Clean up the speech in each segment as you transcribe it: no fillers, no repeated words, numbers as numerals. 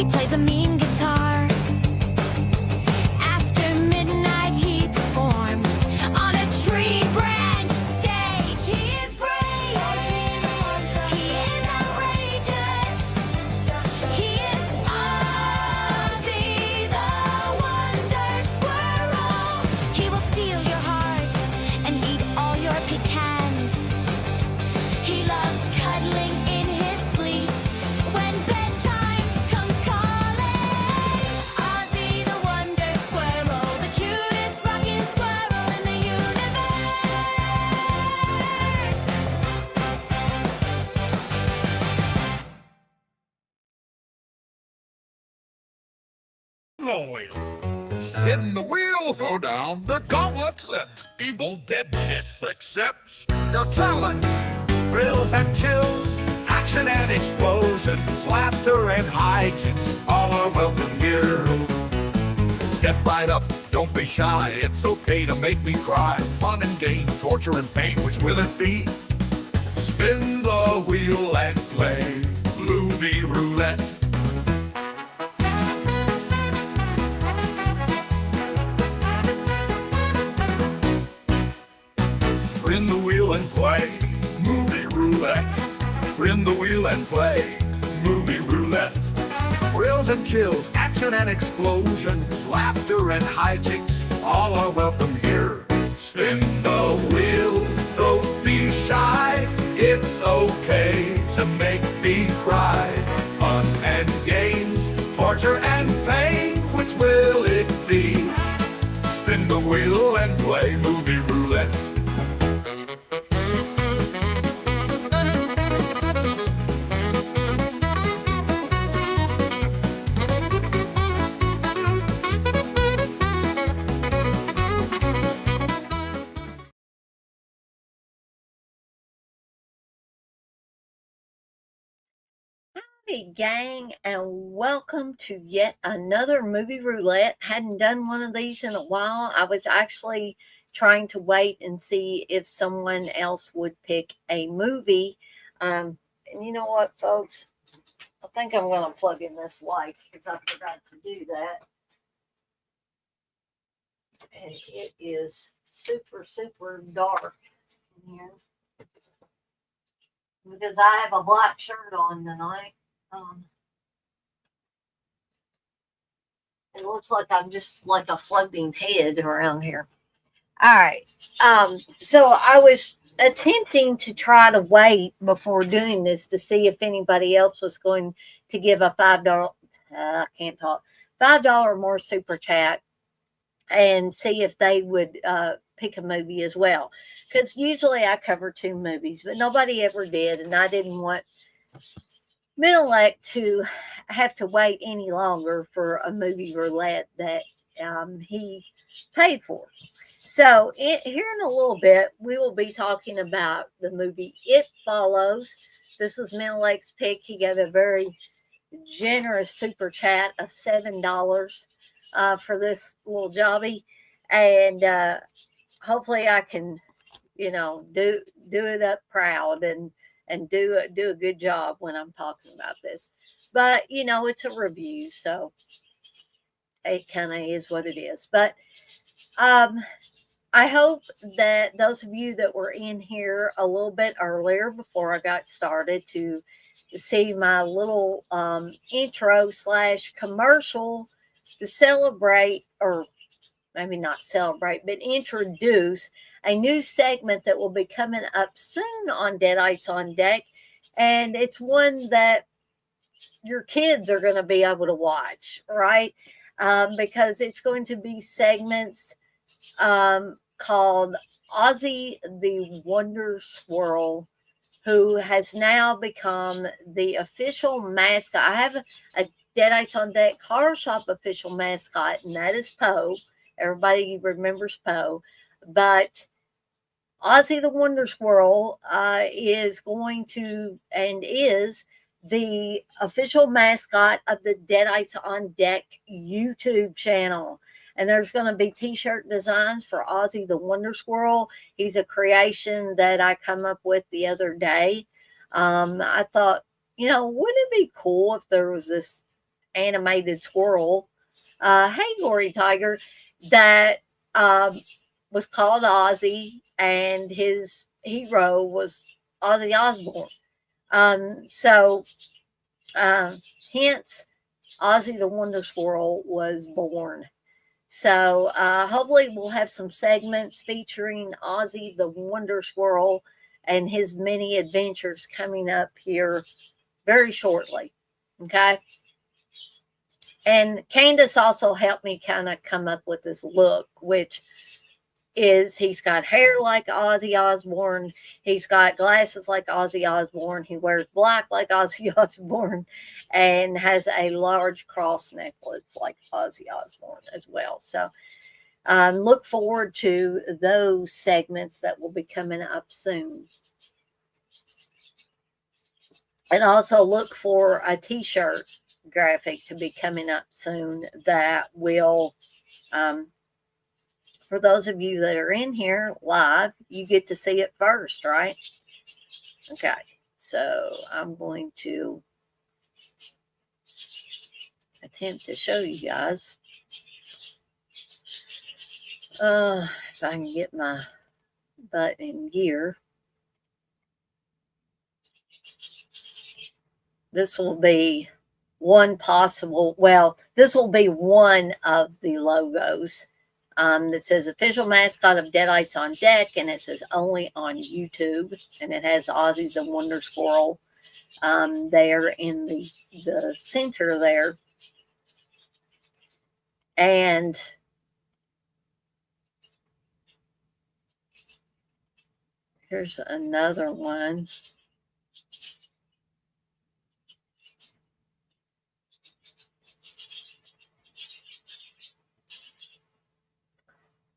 He plays a mean guitar. After midnight he performs on a tree branch stage. He is brave. He is outrageous. He is Ozzy the Wonder Squirrel. He will steal your heart and eat all your pecans. He loves cuddling in his fleece when bedtime comes calling. Ozzy the Wonder Squirrel, the cutest rocking squirrel in the universe. The wheel. Spin the wheel, go down the gauntlet. Evil dead shit accepts the challenge. Thrills and chills, action and explosions, laughter and hijinks, all are welcome here. Step right up, don't be shy, it's okay to make me cry. Fun and games, torture and pain, which will it be? Spin the wheel and play Movie Roulette. Spin the wheel and play Movie Roulette. Spin the wheel and play Movie Roulette. Thrills and chills, action and explosions, laughter and hijinks, all are welcome here. Spin the wheel, don't be shy, it's okay to make me cry. Fun and games, torture and pain, which will it be? Spin the wheel and play Movie Roulette. Hey gang, and welcome to yet another Movie Roulette. Hadn't done one of these in a while. I was actually trying to wait and see if someone else would pick a movie. And you know what, folks? I think I'm going to plug in this light because I forgot to do that. And it is super, super dark in here because I have a black shirt on tonight. It looks like I'm just like a floating head around here. All right. So I was attempting to try to wait before doing this to see if anybody else was going to give a $5. I can't talk. $5 or more super chat and see if they would pick a movie as well. Because usually I cover 2 movies, but nobody ever did, and I didn't want Mentallect to have to wait any longer for a movie roulette that he paid for. So here in a little bit, we will be talking about the movie It Follows. This was Mentallect's pick. He gave a very generous super chat of $7 for this little jobby, and hopefully I can, do it up proud and do a good job when I'm talking about this. But it's a review, so it kind of is what it is. But I hope that those of you that were in here a little bit earlier before I got started to see my little intro / commercial to celebrate, or maybe not celebrate, but introduce a new segment that will be coming up soon on Deadites on Deck. And it's one that your kids are going to be able to watch, right? Because it's going to be segments called Ozzy the Wonder Squirrel, who has now become the official mascot. I have a Deadites on Deck car shop official mascot, and that is Poe. Everybody remembers Poe. But Ozzy the Wonder Squirrel is going to and is the official mascot of the Deadites on Deck YouTube channel. And there's going to be t-shirt designs for Ozzy the Wonder Squirrel. He's a creation that I come up with the other day. I thought, wouldn't it be cool if there was this animated squirrel. Hey, Gory Tiger, that was called Ozzy, and his hero was Ozzy Osbourne. So uh, hence Ozzy the Wonder Squirrel was born. So hopefully we'll have some segments featuring Ozzy the Wonder Squirrel and his many adventures coming up here very shortly. Okay. And Candace also helped me kind of come up with this look, which is he's got hair like Ozzy Osbourne. He's got glasses like Ozzy Osbourne. He wears black like Ozzy Osbourne and has a large cross necklace like Ozzy Osbourne as well. So look forward to those segments that will be coming up soon. And also look for a t-shirt graphic to be coming up soon that will for those of you that are in here live, you get to see it first, right? Okay, so I'm going to attempt to show you guys. If I can get my butt in gear. This will be one possible, well, this will be one of the logos that says official mascot of Deadites on Deck, and it says only on YouTube, and it has Ozzy the Wonder Squirrel there in the center there. And here's another one.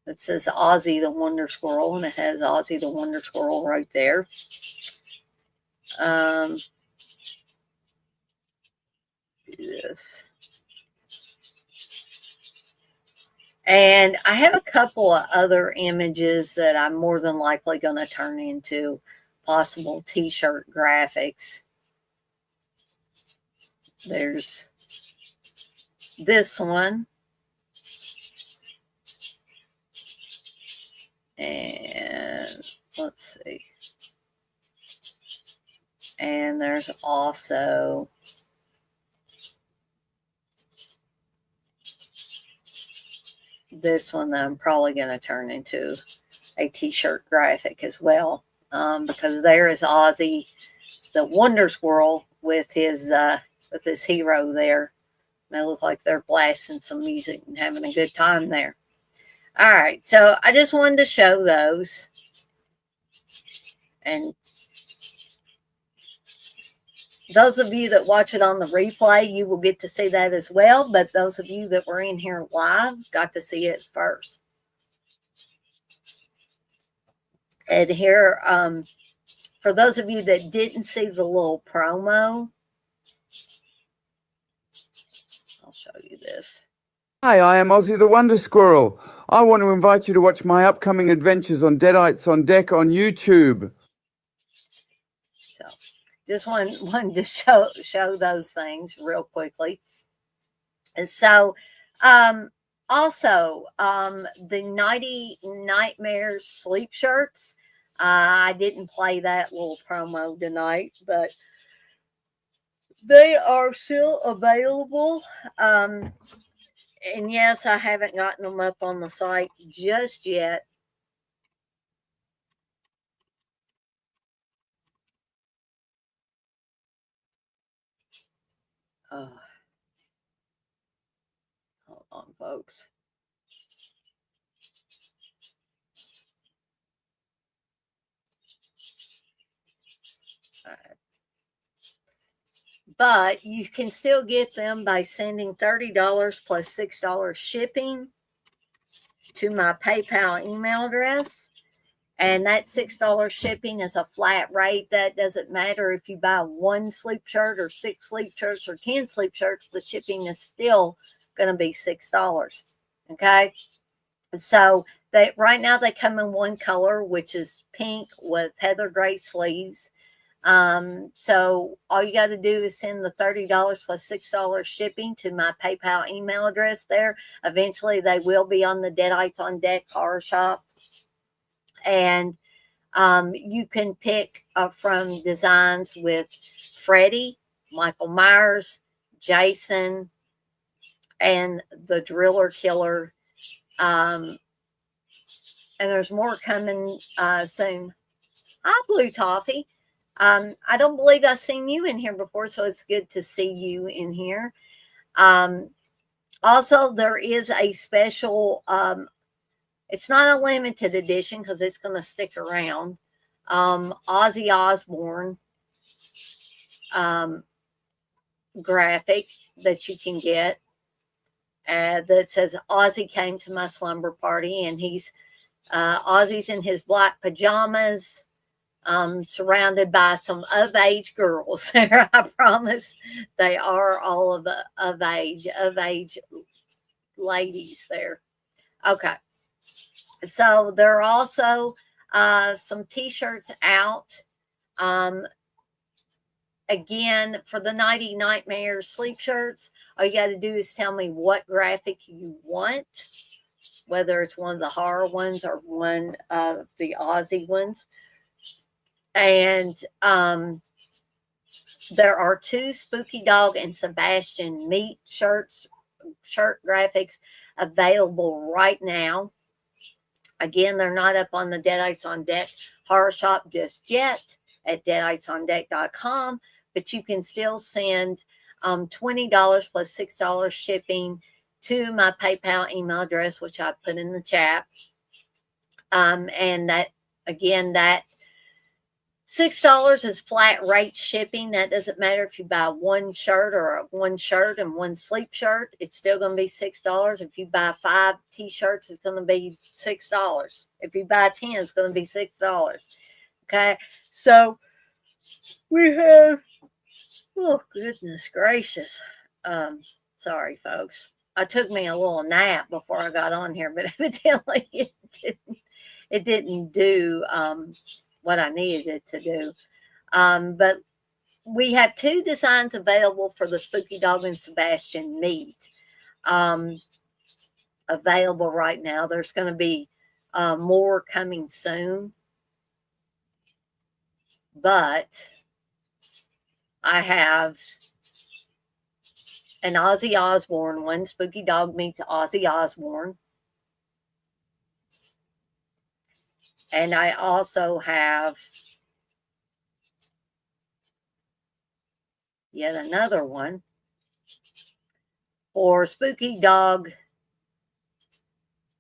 It says Ozzy the Wonder Squirrel, and it has Ozzy the Wonder Squirrel right there. Do this. And I have a couple of other images that I'm more than likely going to turn into possible t-shirt graphics. There's this one. And let's see. And there's also this one that I'm probably going to turn into a t-shirt graphic as well, because there is Ozzy the Wonder Squirrel with his hero there. They look like they're blasting some music and having a good time there. All right, so I just wanted to show those. And those of you that watch it on the replay, you will get to see that as well. But those of you that were in here live got to see it first. And here, for those of you that didn't see the little promo, I'll show you this. Hi, I am Ozzy the Wonder Squirrel. I want to invite you to watch my upcoming adventures on Deadites on Deck on YouTube. So, just wanted to show those things real quickly. And so, also, the Nighty Nightmares sleep shirts. I didn't play that little promo tonight, but they are still available. And yes, I haven't gotten them up on the site just yet. Hold on, folks. All right. But you can still get them by sending $30 plus $6 shipping to my PayPal email address. And that $6 shipping is a flat rate. That doesn't matter if you buy one sleep shirt or 6 sleep shirts or 10 sleep shirts. The shipping is still going to be $6. Okay. So right now they come in one color, which is pink with heather gray sleeves. So all you got to do is send the $30 plus $6 shipping to my PayPal email address there. Eventually, they will be on the Deadites on Deck horror shop. And you can pick from designs with Freddy, Michael Myers, Jason, and the Driller Killer. And there's more coming soon. Hi, Blue Toffee. I don't believe I've seen you in here before, so it's good to see you in here. Also, there is a special, it's not a limited edition because it's going to stick around, Ozzy Osbourne graphic that you can get that says Ozzy came to my slumber party, and Ozzy's in his black pajamas, surrounded by some of age girls there. I promise they are all of age ladies there. Okay. So there are also some t-shirts out. Again, for the Nighty Nightmares sleep shirts, all you got to do is tell me what graphic you want, whether it's one of the horror ones or one of the Aussie ones. And there are 2 Spooky Dog and Sebastian Meat shirt graphics available right now. Again, they're not up on the Deadites on Deck horror shop just yet at deaditesondeck.com, but you can still send $20 plus $6 shipping to my PayPal email address, which I put in the chat. And that, again, that $6 is flat rate shipping. That doesn't matter if you buy one shirt or one shirt and one sleep shirt. It's still going to be $6. If you buy 5 t-shirts, it's going to be $6. If you buy 10, it's going to be $6. Okay, so we have, oh goodness gracious. Sorry, folks. I took me a little nap before I got on here, but evidently it didn't do what I needed it to do. But we have 2 designs available for the Spooky Dog and Sebastian Meat available right now. There's going to be more coming soon. But I have an Ozzy Osbourne one. Spooky Dog meets Ozzy Osbourne. And I also have yet another one for Spooky Dog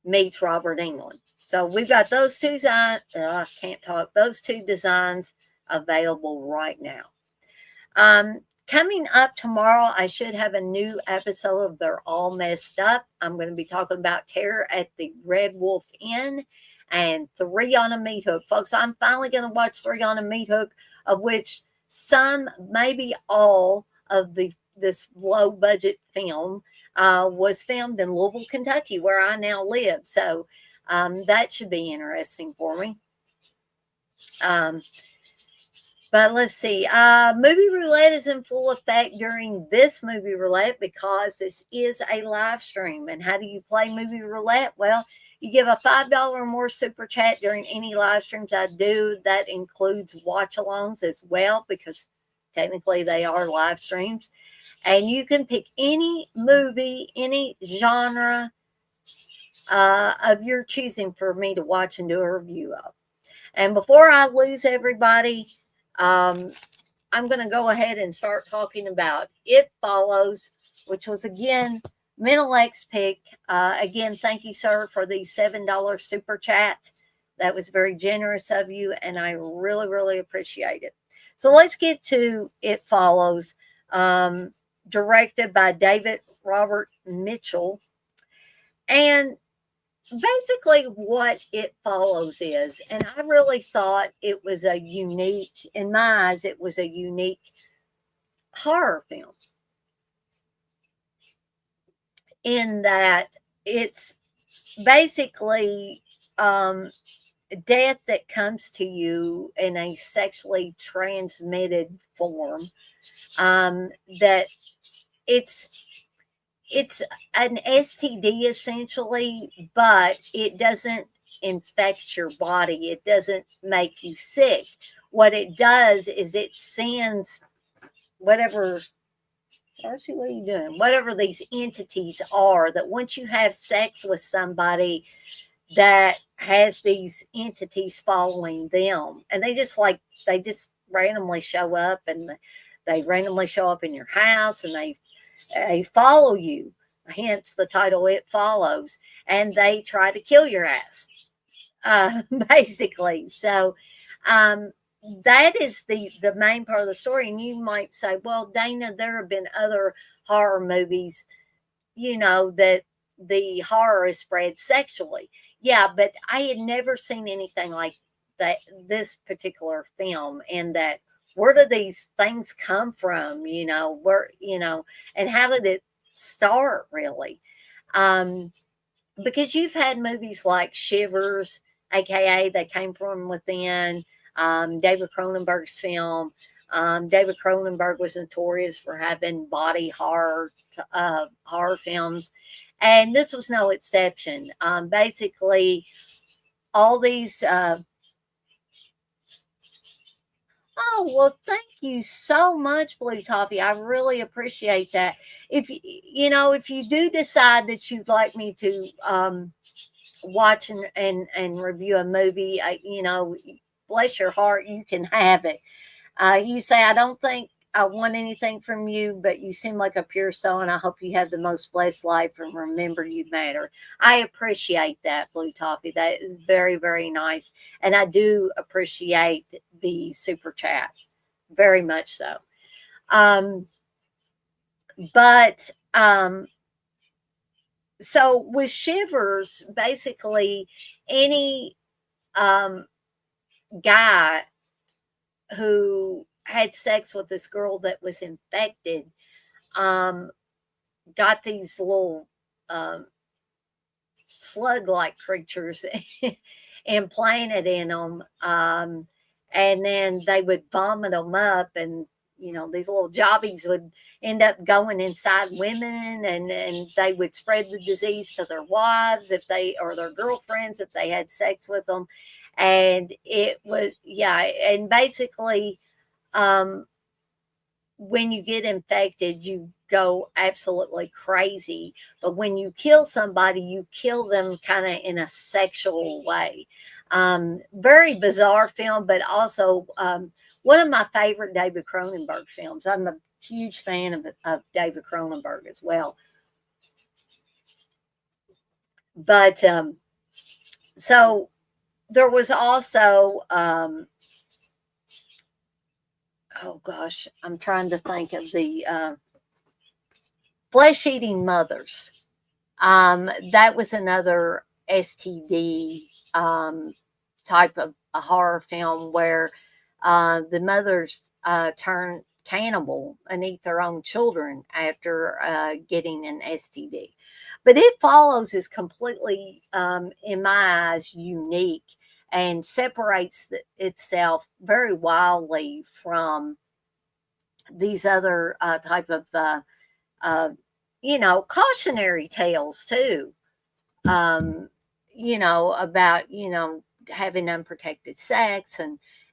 meets Robert Englund. So we've got those 2 designs. I can't talk. Those 2 designs available right now. Coming up tomorrow, I should have a new episode of They're All Messed Up. I'm going to be talking about Terror at the Red Wolf Inn and 3 on a Meat Hook. Folks, I'm finally going to watch 3 on a Meat Hook, of which some, maybe all of this low budget film was filmed in Louisville, Kentucky, where I now live. So that should be interesting for me. But let's see. Movie Roulette is in full effect during this Movie Roulette because this is a live stream. And how do you play Movie Roulette? Well, you give a $5 or more super chat during any live streams I do. That includes watch-alongs as well, because technically they are live streams. And you can pick any movie, any genre of your choosing for me to watch and do a review of. And before I lose everybody, I'm going to go ahead and start talking about It Follows, which was, again, Mentallect's pick. Again, thank you, sir, for the $7 super chat. That was very generous of you, and I really, really appreciate it. So let's get to It Follows, directed by David Robert Mitchell. And basically what It Follows is, and I really thought it was a unique, in my eyes, it was a unique horror film in that it's basically death that comes to you in a sexually transmitted form, that it's it's an STD essentially, but it doesn't infect your body. It doesn't make you sick. What it does is it sends whatever, Darcy, what are you doing? Whatever these entities are, that once you have sex with somebody that has these entities following them, and they just randomly show up, and they randomly show up in your house, and they follow you, hence the title It Follows, and they try to kill your ass, basically. So that is the main part of the story. And you might say, well, Dana, there have been other horror movies, that the horror is spread sexually. Yeah, but I had never seen anything like that, this particular film, and that where do these things come from, where, and how did it start really? Because you've had movies like Shivers, aka They Came From Within, David Cronenberg's film. David Cronenberg was notorious for having body horror films, and this was no exception. Basically, all these. Oh, well, thank you so much, Blue Toffee. I really appreciate that. If you do decide that you'd like me to watch and review a movie, bless your heart, you can have it. You say, I don't think I want anything from you, but you seem like a pure soul, and I hope you have the most blessed life, and remember you matter. I appreciate that, Blue Toffee. That is very, very nice. And I do appreciate the super chat. Very much so. So with Shivers, basically any guy who had sex with this girl that was infected got these little slug-like creatures implanted in them, and then they would vomit them up, and these little jobbies would end up going inside women, and they would spread the disease to their wives or their girlfriends if they had sex with them. And it was, and basically when you get infected, you go absolutely crazy. But when you kill somebody, you kill them kind of in a sexual way. Very bizarre film, but also one of my favorite David Cronenberg films. I'm a huge fan of David Cronenberg as well. But so there was also oh gosh, I'm trying to think of the flesh-eating mothers. That was another STD type of a horror film where the mothers turn cannibal and eat their own children after getting an STD. But It Follows is completely, in my eyes, unique and separates itself very wildly from these other type of, cautionary tales too. About, having unprotected sex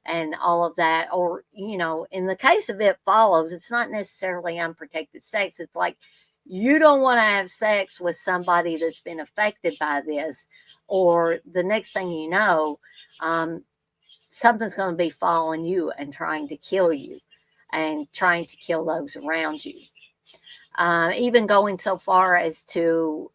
and all of that. Or, in the case of It Follows, it's not necessarily unprotected sex. It's like, you don't want to have sex with somebody that's been affected by this, or the next thing you know, something's going to be following you and trying to kill you and trying to kill those around you. Even going so far as to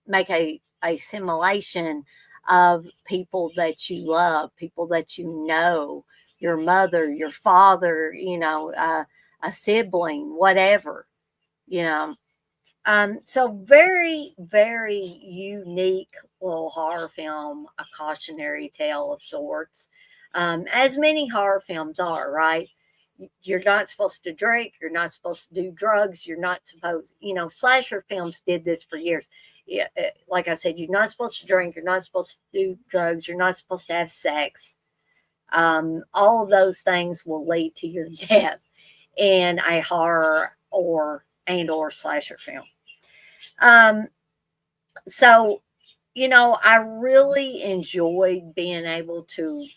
make a simulation of people that you love, people that you know, your mother, your father, a sibling, whatever. So very, very unique little horror film, a cautionary tale of sorts, as many horror films are, right? You're not supposed to drink, you're not supposed to do drugs, you're not supposed, slasher films did this for years. Yeah, like I said, you're not supposed to drink. You're not supposed to do drugs. You're not supposed to have sex. All of those things will lead to your death in a horror or slasher film. Um, so I really enjoyed being able to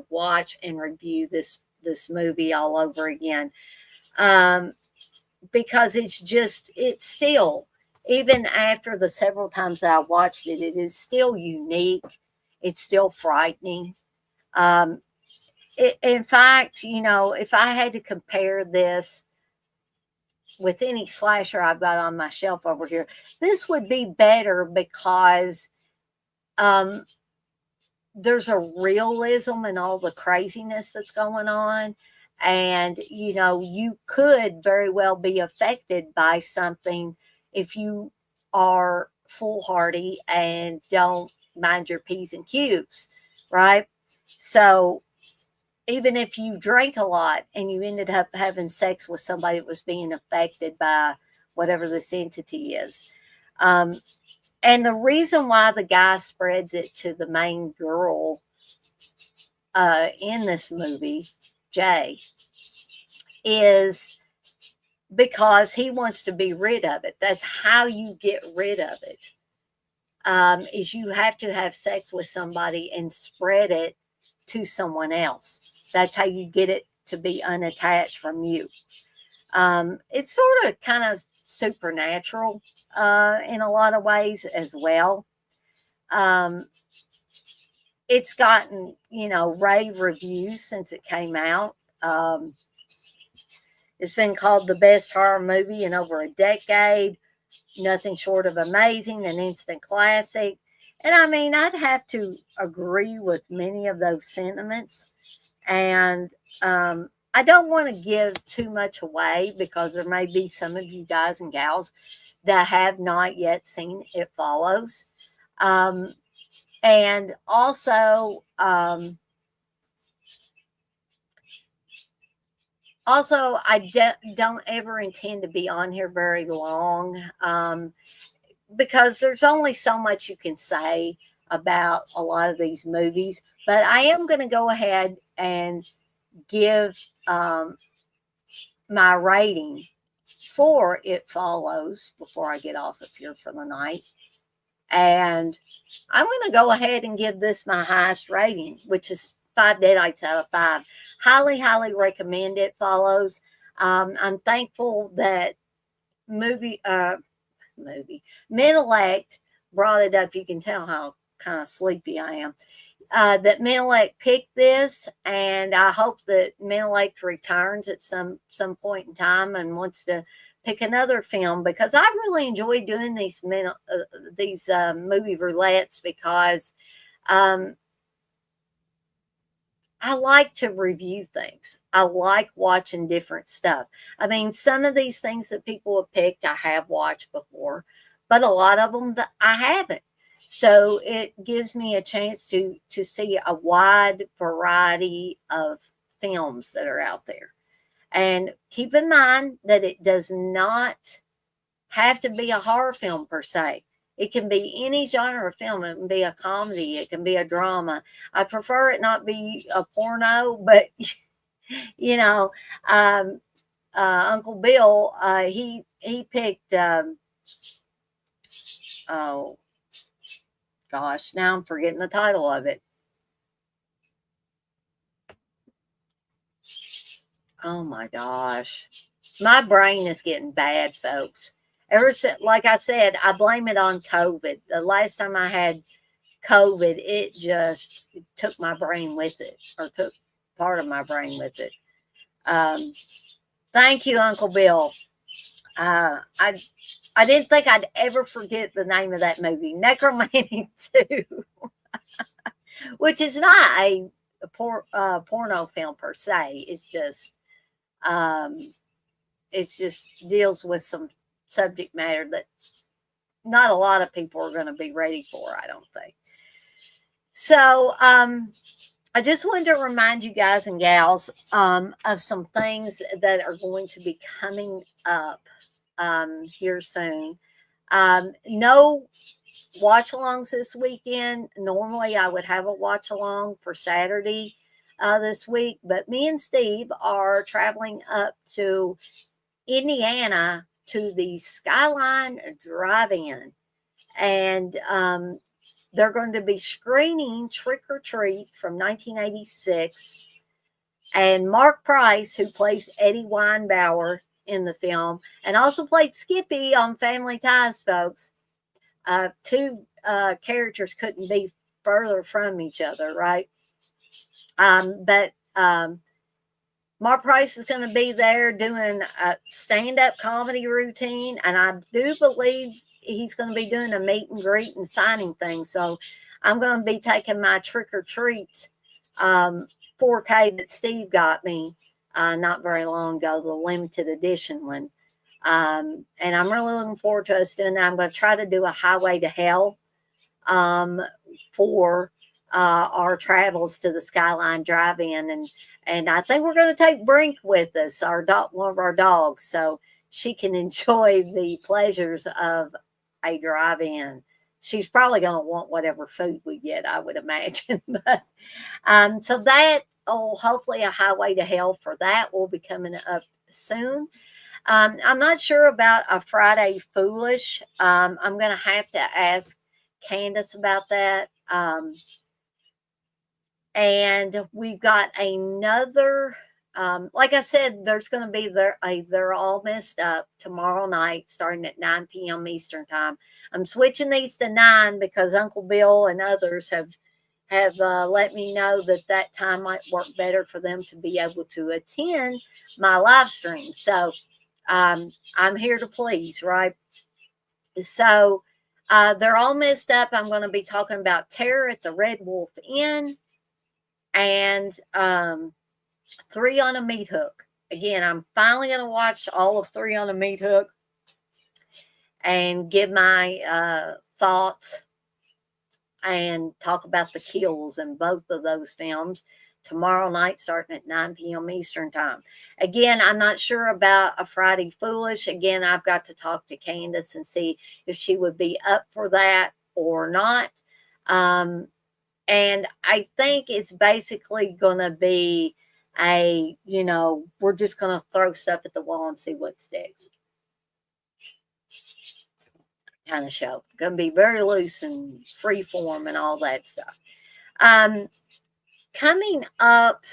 watch and review this movie all over again, um, because it's still, even after the several times that I watched it, it is still unique. It's still frightening. Um, in fact, if I had to compare this with any slasher I've got on my shelf over here, this would be better because um, there's a realism in all the craziness that's going on. And, you could very well be affected by something if you are foolhardy and don't mind your P's and Q's, right? So, even if you drank a lot and you ended up having sex with somebody that was being affected by whatever this entity is. And the reason why the guy spreads it to the main girl in this movie, Jay, is because he wants to be rid of it. That's how you get rid of it. Is you have to have sex with somebody and spread it to someone else. That's how you get it to be unattached from you. It's sort of kind of supernatural in a lot of ways as well. It's gotten, rave reviews since it came out. It's been called the best horror movie in over a decade. Nothing short of amazing, an instant classic. And I mean, I'd have to agree with many of those sentiments. And I don't want to give too much away because there may be some of you guys and gals that have not yet seen It Follows. And also, I don't ever intend to be on here very long because there's only so much you can say about a lot of these movies. But I am going to go ahead and give my rating for It Follows before I get off of here for the night. And I'm going to go ahead and give this my highest rating, which is 5 deadites out of 5. Highly, highly recommend It Follows. I'm thankful that Mentallect brought it up. You can tell how kind of sleepy I am. That Mentallect picked this, and I hope that Mentallect returns at some point in time and wants to pick another film, because I really enjoy doing these movie roulettes because I like to review things. I like watching different stuff. I mean, some of these things that people have picked, I have watched before, but a lot of them that I haven't. So it gives me a chance to see a wide variety of films that are out there. And keep in mind that it does not have to be a horror film per se. It can be any genre of film. It can be a comedy. It can be a drama. I prefer it not be a porno, but Uncle Bill, he picked. Oh gosh, now I'm forgetting the title of it. Oh my gosh, my brain is getting bad, folks. Ever since, like I said, I blame it on COVID. The last time I had COVID, it just took my brain with it, or took part of my brain with it. Thank you, Uncle Bill. I didn't think I'd ever forget the name of that movie, Necromantic 2, which is not a porno film per se. It's just deals with some subject matter that not a lot of people are going to be ready for, I don't think. So I just wanted to remind you guys and gals of some things that are going to be coming up here soon. No watch alongs this weekend. Normally, I would have a watch along for Saturday this week, but me and Steve are traveling up to Indiana to the Skyline Drive-In, and they're going to be screening Trick or Treat from 1986. And Mark Price, who plays Eddie Weinbauer in the film, and also played Skippy on Family Ties, folks. Two characters couldn't be further from each other, right? But Mark Price is going to be there doing a stand-up comedy routine, and I do believe he's going to be doing a meet and greet and signing thing. So I'm going to be taking my Trick or Treat 4K that Steve got me not very long ago, the limited edition one. And I'm really looking forward to us doing that. I'm going to try to do a Highway to Hell for our travels to the Skyline Drive-In, and I think we're going to take Brink with us, our dog, one of our dogs, so she can enjoy the pleasures of a drive-in. She's probably going to want whatever food we get, I would imagine. But so that, hopefully a Highway to Hell for that will be coming up soon. I'm not sure about a Friday Foolish. I'm going to have to ask Candace about that. And we've got another, like I said, there's going to be They're All Messed Up tomorrow night, starting at 9 p.m. Eastern Time. I'm switching these to 9 because Uncle Bill and others have let me know that time might work better for them to be able to attend my live stream. So I'm here to please, right? So They're All Messed Up. I'm going to be talking about Terror at the Red Wolf Inn, and 3 on a Meat Hook. Again, I'm finally going to watch all of 3 on a Meat Hook and give my thoughts and talk about the kills in both of those films tomorrow night, starting at 9 p.m. Eastern Time. Again, I'm not sure about a Friday Foolish. Again, I've got to talk to Candace and see if she would be up for that or not. And I think it's basically going to be we're just going to throw stuff at the wall and see what sticks kind of show. Going to be very loose and free form and all that stuff. Coming up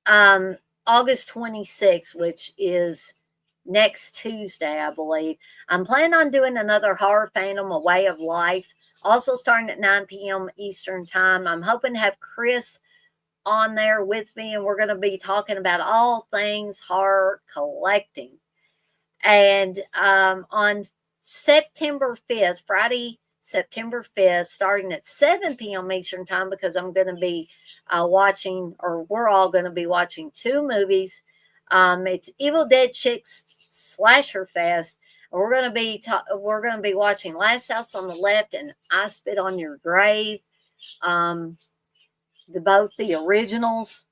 August 26th, which is next Tuesday, I believe, I'm planning on doing another Horror Phantom, A Way of Life, also starting at 9 p.m. Eastern Time. I'm hoping to have Chris on there with me, and we're going to be talking about all things horror collecting. And on September 5th, Friday, September 5th, starting at 7 p.m. Eastern Time, because I'm going to be we're all going to be watching 2 movies. It's Evil Dead Chicks Slasher Fest. We're going to be watching Last House on the Left and I Spit on Your Grave, both the originals.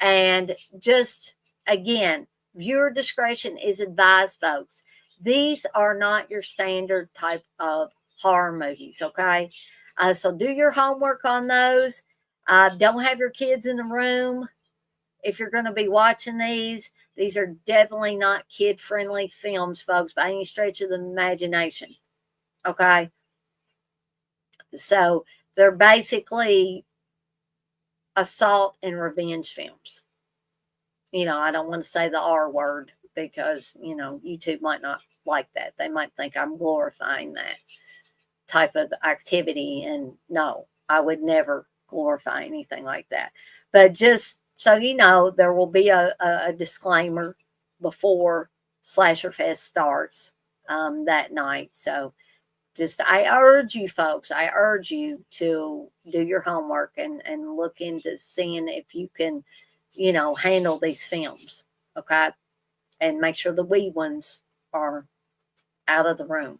And just again, viewer discretion is advised, folks. These are not your standard type of horror movies, okay? So do your homework on those. Don't have your kids in the room if you're going to be watching these. These are definitely not kid-friendly films, folks, by any stretch of the imagination, okay? So they're basically assault and revenge films. I don't want to say the R word because, YouTube might not like that. They might think I'm glorifying that type of activity. And no, I would never glorify anything like that. But just so you know, there will be a disclaimer before Slasher Fest starts that night. So I urge you folks, I urge you to do your homework and look into seeing if you can, handle these films, okay? And make sure the wee ones are out of the room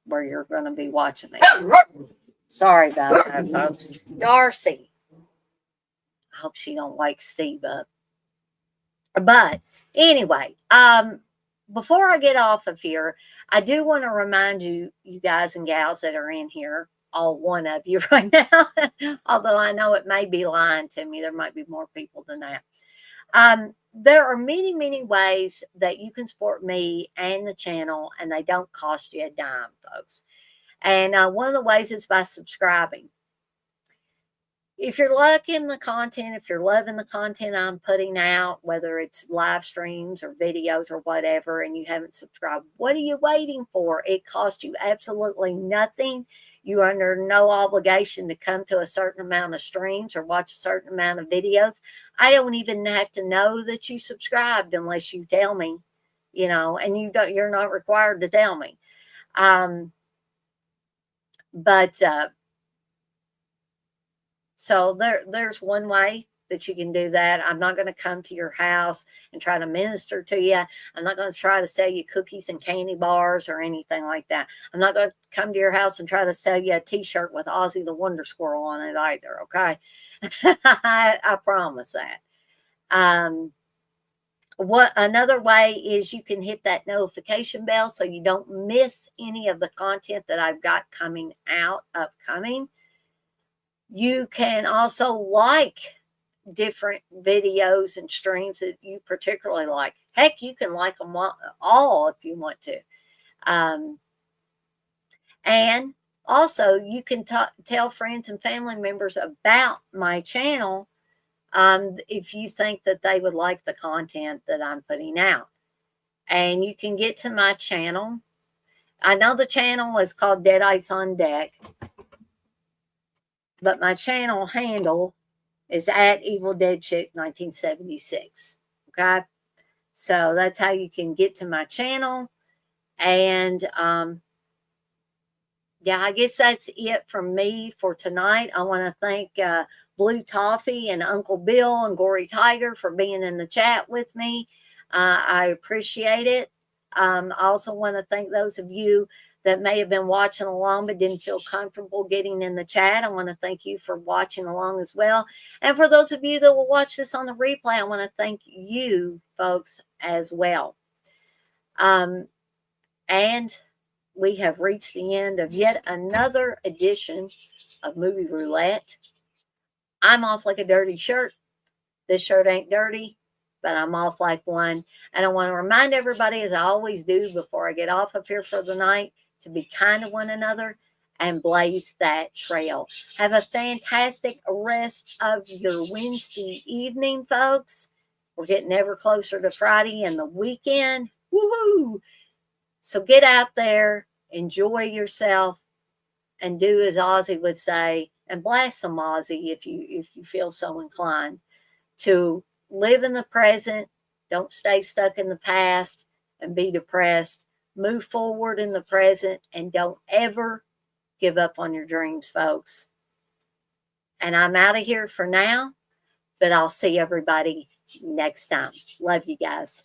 where you're going to be watching it. Sorry about that, folks. Darcy. I hope she don't wake Steve up. But anyway, before I get off of here, I do want to remind you guys and gals that are in here, all one of you right now, although I know it may be lying to me. There might be more people than that. There are many, many ways that you can support me and the channel, and they don't cost you a dime, folks. And one of the ways is by subscribing. If you're liking the content, if you're loving the content I'm putting out, whether it's live streams or videos or whatever, and you haven't subscribed, what are you waiting for? It costs you absolutely nothing. You are under no obligation to come to a certain amount of streams or watch a certain amount of videos. I don't even have to know that you subscribed unless you tell me, and you're not required to tell me. So there's one way that you can do that. I'm not going to come to your house and try to minister to you. I'm not going to try to sell you cookies and candy bars or anything like that. I'm not going to come to your house and try to sell you a t-shirt with Ozzy the Wonder Squirrel on it either, okay? I promise that. What another way is you can hit that notification bell so you don't miss any of the content that I've got coming out, upcoming. You can also like different videos and streams that you particularly like. Heck, you can like them all if you want to. And also, you can tell friends and family members about my channel if you think that they would like the content that I'm putting out. And you can get to my channel. I know the channel is called Deadites on Deck, but my channel handle is at Evil Dead Chick 1976. Okay, so that's how you can get to my channel. And yeah, I guess that's it from me for tonight. I want to thank Blue Toffee and Uncle Bill and Gory Tiger for being in the chat with me. I appreciate it. I also want to thank those of you that may have been watching along but didn't feel comfortable getting in the chat. I want to thank you for watching along as well. And for those of you that will watch this on the replay, I want to thank you folks as well. And we have reached the end of yet another edition of Movie Roulette. I'm off like a dirty shirt. This shirt ain't dirty, but I'm off like one. And I want to remind everybody, as I always do before I get off of here for the night, to be kind to one another and blaze that trail. Have a fantastic rest of your Wednesday evening, folks. We're getting ever closer to Friday and the weekend. Woohoo! So get out there, enjoy yourself, and do as Ozzy would say, and blast some Ozzy if you feel so inclined, to live in the present. Don't stay stuck in the past and be depressed. Move forward in the present and don't ever give up on your dreams, folks. And I'm out of here for now, but I'll see everybody next time. Love you guys.